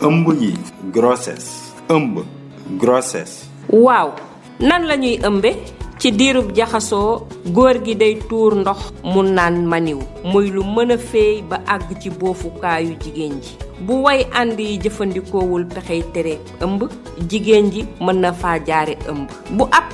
ëmb yi grossesse ëmb grossesse. waaw nan lañuy ëmbe ci diirub jaxasoo góor gi day tuur ndox mu naan maniw muy lu mën a féey ba àgg ci boofukaayu jigéen ji bu way ànd yi jëfandikoowul pexey tere ëmb jigéen ji mën na faa jaare ëmb bu ab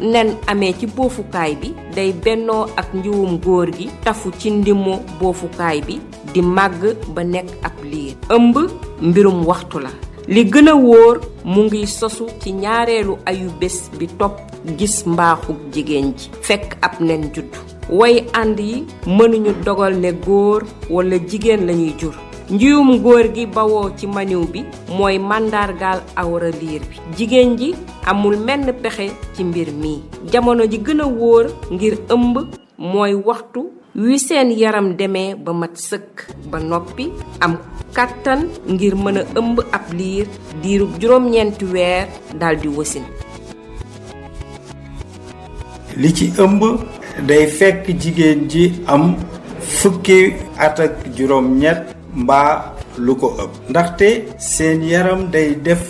nen amee ci boofukaay bi day bennoo ak njiwum góor gi tafu ci ndimu boofukaay bi di màgg ba nekk ab liir ëmb mbirum waxtu la li gën a wóor mu ngi sosu ci ñaareelu ayu bés bi topp gis mbaaxug jigéen ji fekk ab nen juddu way ànd yi mënuñu dogal ne góor walla jigéen lañuy jur njiwum góor gi bawoo ci maniw bi mooy màndargaal awra liir bi jigéen ji amul menn pexe ci mbir mi jamono ji gën a wóor ngir ëmb mooy waxtu wi seen yaram demee ba mat sëkk ba noppi am kàttan ngir mën a ëmb ab liir diirub juróom-ñeenti weer daldi wasin li ci ëmb day fekk jigéen ji am fukki at ak juróom-ñett mbaa lu ko ëpp ndaxte seen yaram day def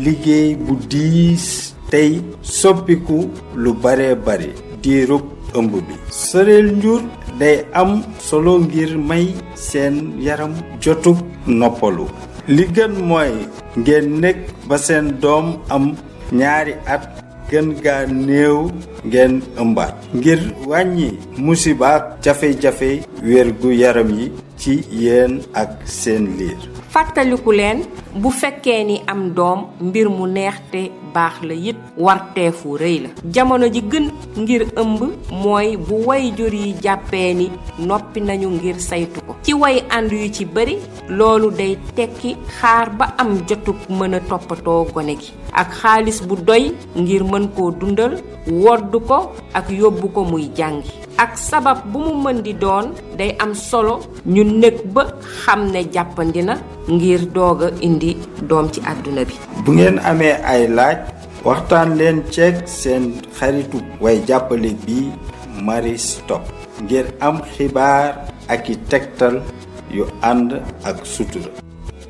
liggéey bu diis tey soppiku lu bare bare diirub ëmb bi soreel njur day am solo ngir may seen yaram jotug noppalu li gën mooy ngeen nekk ba seen doom am 2 at gën gaa néew ngeen ëmbaat ngir wàññi musibaak jafe-jafe wérgu yaram yi ci yéen ak seen liir fàttaliku leen bu fekkee ni am doom mbir mu neex te baax la it warteefu rëy la jamono ji gën ngir ëmb mooy bu way jur yi jàppee ni noppi nañu ngir saytu ko ci way ànd yu ci bari loolu day tekki xaar ba am jotug mën a toppatoo gone gi ak xaalis bu doy ngir mën koo dundal wodd ko ak yóbbu ko muy jàngi ak sabab bu mu mën di doon day am solo ñu nekk ba xam ne jàppandi na ngir doog a indi doom ci àdduna bi bu ngeen amee ay laaj waxtaan leen ceeg seen xaritu way jàppale bi Marie Stopes ngir am xibaar ak i tegtal yu ànd ak sutura